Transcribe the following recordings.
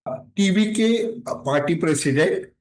TVK party president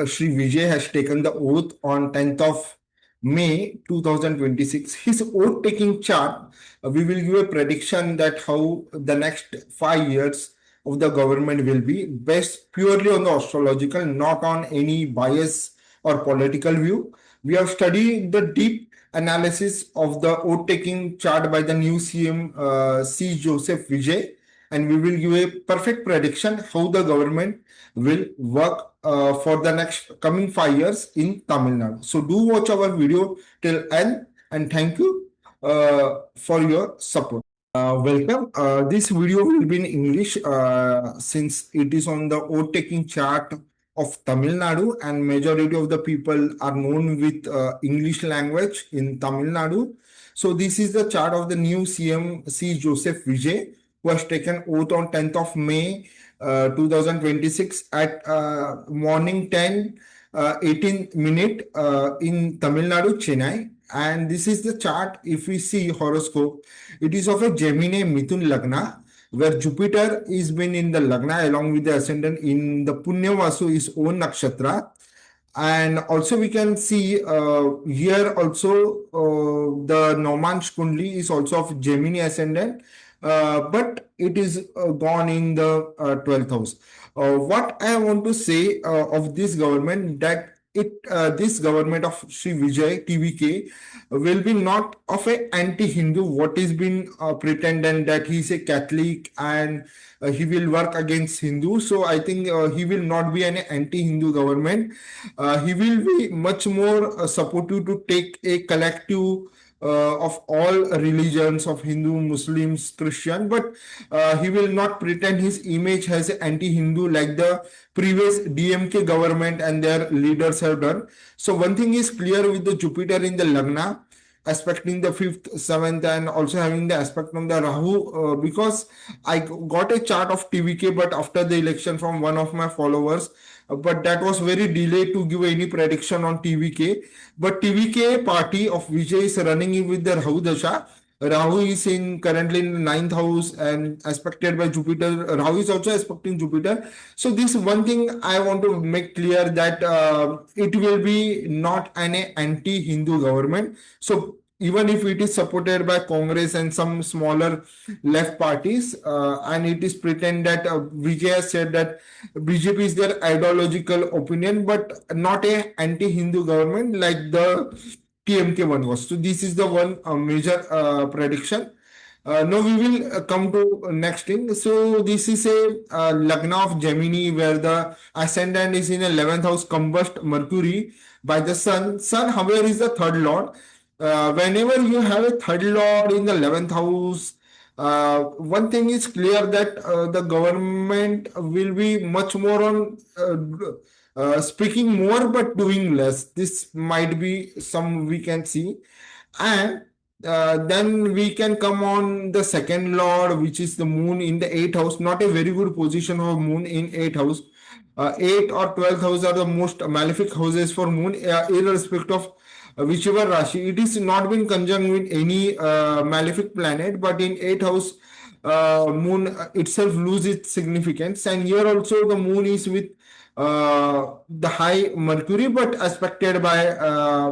Shri Vijay has taken the oath on 10th of May 2026. His oath taking chart, we will give a prediction that how the next 5 years of the government will be based purely on the astrological, not on any bias or political view. We have studied the deep analysis of the oath taking chart by the new CM C. Joseph Vijay, and we will give a perfect prediction how the government will work for the next coming 5 years in Tamil Nadu. So do watch our video till end, and thank you for your support. Welcome. This video will be in English since it is on the vote taking chart of Tamil Nadu, and majority of the people are known with English language in Tamil Nadu. So this is the chart of the new CM C. Joseph Vijay, who has taken oath on 10th of May 2026 at morning 10 18 minute in Tamil Nadu, Chennai. And this is the chart. If we see horoscope, it is of a Gemini Mithun Lagna, where Jupiter is been in the Lagna along with the ascendant in the Punya Vasu, his own nakshatra. And also we can see here also the Nomansh Kundli is also of Gemini ascendant, but it is gone in the 12th house. What I want to say of this government, that this government of Sri Vijay TVK will be not of a anti-Hindu, what is been pretended that he is a Catholic and he will work against Hindu. So I think he will not be an anti-Hindu government. He will be much more supportive to take a collective of all religions of Hindu, Muslims, Christian, but he will not pretend his image as anti-Hindu like the previous DMK government and their leaders have done. So one thing is clear with the Jupiter in the Lagna, aspecting the 5th, 7th, and also having the aspect from the Rahu, because I got a chart of TVK, but after the election from one of my followers, but that was very delayed to give any prediction on TVK. But TVK party of Vijay is running in with the Rahu Dasha. Rahu is in currently in the 9th house and aspected by Jupiter. Rahu is also aspecting Jupiter. So this one thing I want to make clear, that it will be not an anti-Hindu government. So even if it is supported by Congress and some smaller left parties, and it is pretend that Vijay has said that BJP is their ideological opinion, but not a anti-Hindu government like the TMK one was. So this is the one major prediction. Now we will come to next thing. So this is a Lagna of Gemini, where the ascendant is in 11th house, combust Mercury by the Sun. Sun, however, is the third lord. Whenever you have a third lord in the 11th house, one thing is clear, that the government will be much more on speaking more but doing less. This might be some we can see. And then we can come on the second lord, which is the moon in the 8th house. Not a very good position of moon in 8th house. 8th or 12th house are the most malefic houses for moon, irrespective of whichever Rashi. It is not been conjunct with any malefic planet, but in 8th house, moon itself loses its significance. And here also the moon is with the high Mercury, but aspected by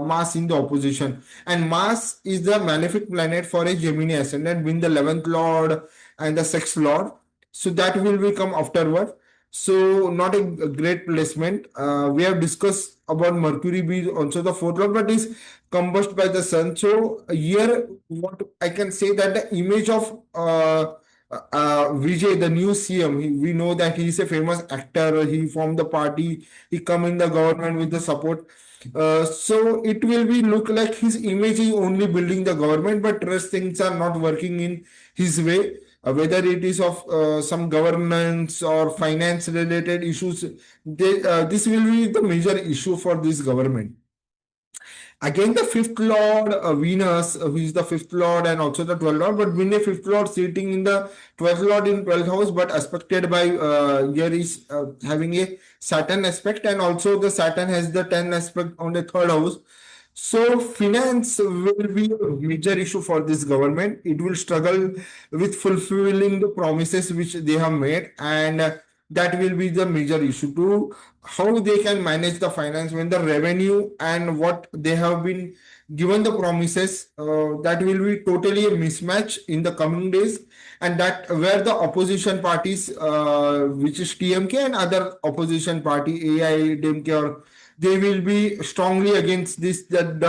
Mars in the opposition. And Mars is the malefic planet for a Gemini ascendant, being the 11th lord and the 6th lord. So that will become afterward. So not a great placement. We have discussed about Mercury being also the 4th lord, but is combusted by the sun. So here, what I can say, that the image of Vijay, the new CM, we know that he is a famous actor. He formed the party. He come in the government with the support. So it will be look like his image is only building the government, but rest things are not working in his way. Whether it is of some governance or finance related issues, this will be the major issue for this government. Again, the 5th lord, Venus, who is the 5th lord and also the 12th lord, but being a 5th lord sitting in the 12th lord in 12th house, but aspected by here is having a Saturn aspect, and also the Saturn has the 10 aspect on the 3rd house. So finance will be a major issue for this government. It will struggle with fulfilling the promises which they have made, and That will be the major issue to how they can manage the finance when the revenue and what they have been given the promises, that will be totally a mismatch in the coming days. And that where the opposition parties, which is TMK and other opposition party AIDMK, or they will be strongly against this, that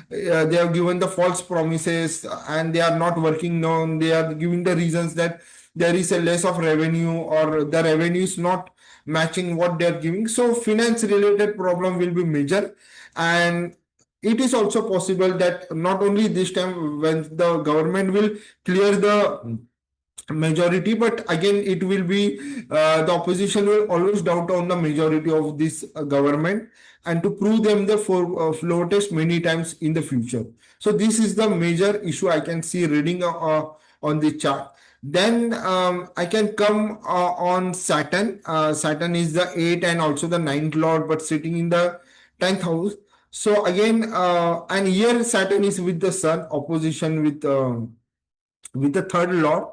they have given the false promises and they are not working on, they are giving the reasons that there is a less of revenue or the revenue is not matching what they are giving. So finance related problem will be major. And it is also possible that not only this time when the government will clear the majority, but again it will be, the opposition will always doubt on the majority of this government, and to prove them the floor test many times in the future. So this is the major issue I can see reading on the chart. Then I can come on Saturn. Saturn is the 8th and also the ninth lord, but sitting in the 10th house. So again, and here Saturn is with the sun, opposition with the third lord.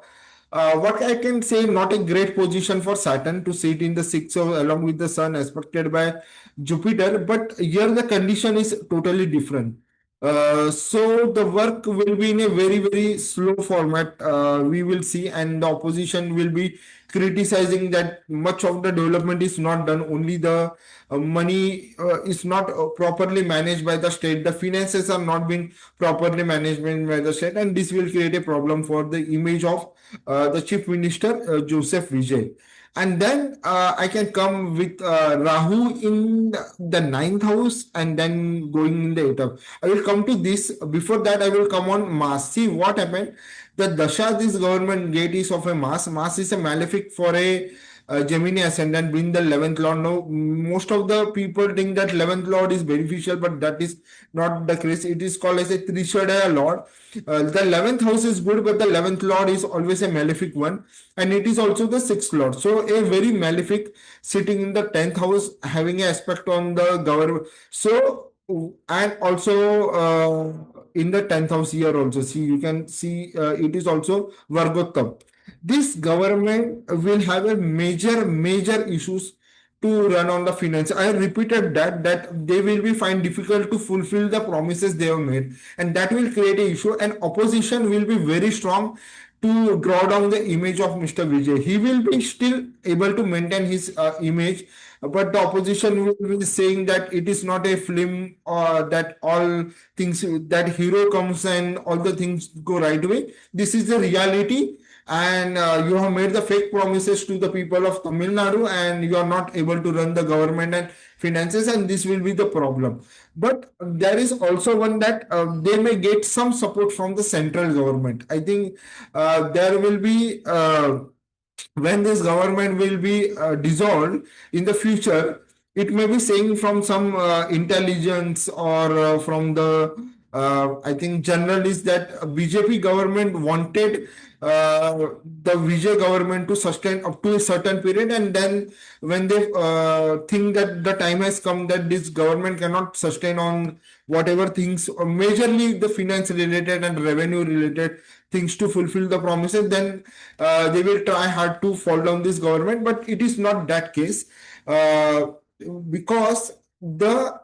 What I can say, not a great position for Saturn to sit in the sixth along with the sun, expected by Jupiter. But here the condition is totally different. So the work will be in a very, very slow format. We will see, and the opposition will be criticizing that much of the development is not done. Only the money is not properly managed by the state. The finances are not being properly managed by the state, and this will create a problem for the image of the chief minister, Joseph Vijay. And then I can come with Rahu in the ninth house and then going in the eighth house. I will come to this. Before that, I will come on Mars. See what happened. The Dasha, this government gate is of a Mars. Mars is a malefic for a Gemini ascendant, being the 11th lord. Now, most of the people think that 11th lord is beneficial, but that is not the case. It is called as a Trishadaya lord. The 11th house is good, but the 11th lord is always a malefic one, and it is also the 6th lord. So, a very malefic sitting in the 10th house, having an aspect on the government. So, and also in the 10th house here also, see, you can see it is also Vargottam. This government will have a major issues to run on the finance. I repeated that they will be find difficult to fulfill the promises they have made, and that will create a issue. And opposition will be very strong to draw down the image of Mr. Vijay. He will be still able to maintain his image, but the opposition will be saying that it is not a film, or that all things, that hero comes and all the things go right way. This is the reality, and you have made the fake promises to the people of Tamil Nadu, and you are not able to run the government and finances, and this will be the problem. But there is also one that they may get some support from the central government. I think there will be when this government will be dissolved in the future, it may be saying from some intelligence or from the I think journalists that BJP government wanted the Vijay government to sustain up to a certain period, and then when they think that the time has come that this government cannot sustain on whatever things, or majorly the finance related and revenue related things to fulfill the promises, then they will try hard to fall down this government. But it is not that case, because the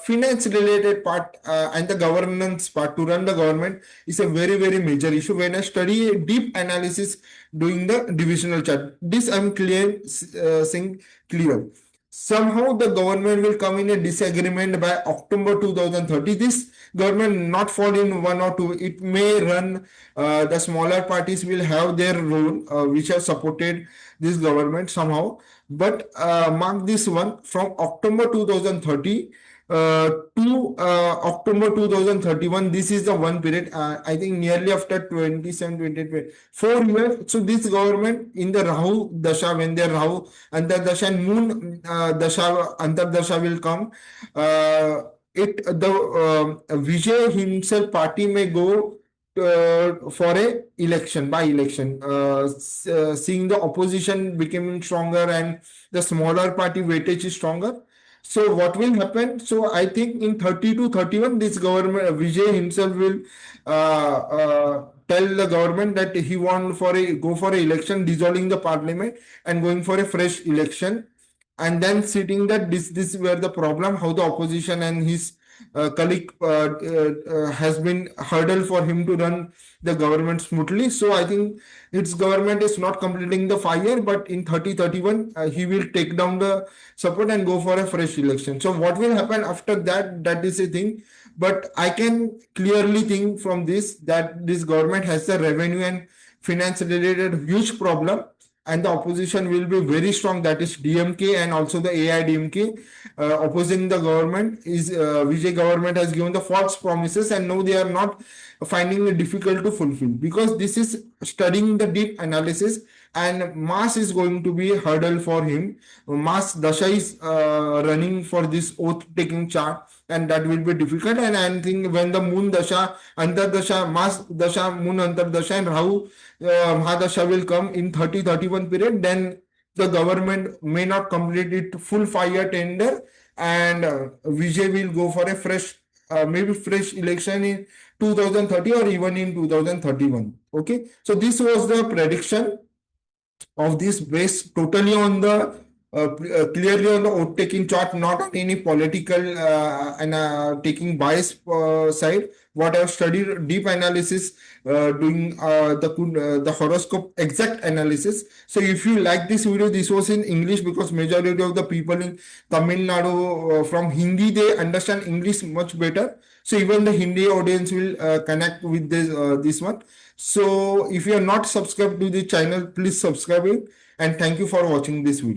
finance related part and the governance part to run the government is a very major issue. When I study a deep analysis doing the divisional chart, this I'm clear saying clear. Somehow the government will come in a disagreement by October 2030. This government not fall in one or two. It may run, the smaller parties will have their role, which have supported this government somehow. But mark this one, from October 2030 to October 2031, this is the one period, I think nearly after 27, 28, 4 years. So this government in the Rahu Dasha, when their Rahu Antar Dasha and Moon Dasha Antar Dasha will come, Vijay himself party may go for a election, by election, seeing the opposition becoming stronger and the smaller party weightage is stronger. So what will happen? So I think in 30 to 31, this government, Vijay himself will tell the government that he want for a go for a election, dissolving the parliament and going for a fresh election, and then sitting that this were the problem, how the opposition and his colleague has been hurdle for him to run the government smoothly. So I think its government is not completing the 5 year, but in 3031 he will take down the support and go for a fresh election. So what will happen after that, that is a thing. But I can clearly think from this that this government has the revenue and finance related huge problem, and the opposition will be very strong, that is DMK and also the AIDMK opposing the government. Is Vijay government has given the false promises, and now they are not finding it difficult to fulfill, because this is studying the deep analysis, and Mars is going to be a hurdle for him. Mars Dasha is running for this oath taking chart, and that will be difficult. And I think when the Moon Dasha, Antar Dasha, Mars Dasha, Moon Antar Dasha, and Rahu Mahadasha will come in 3031 period, then the government may not complete it full 5 year tender, and Vijay will go for a fresh, maybe fresh election in 2030 or even in 2031. Okay, so this was the prediction of this based totally on the clearly on the vote taking chart, not on any political and taking bias side. What I've studied deep analysis, doing the horoscope exact analysis. So if you like this video, this was in English because majority of the people in Tamil Nadu from Hindi, they understand English much better. So even the Hindi audience will connect with this one. So if you are not subscribed to the channel, please subscribe it, and thank you for watching this video.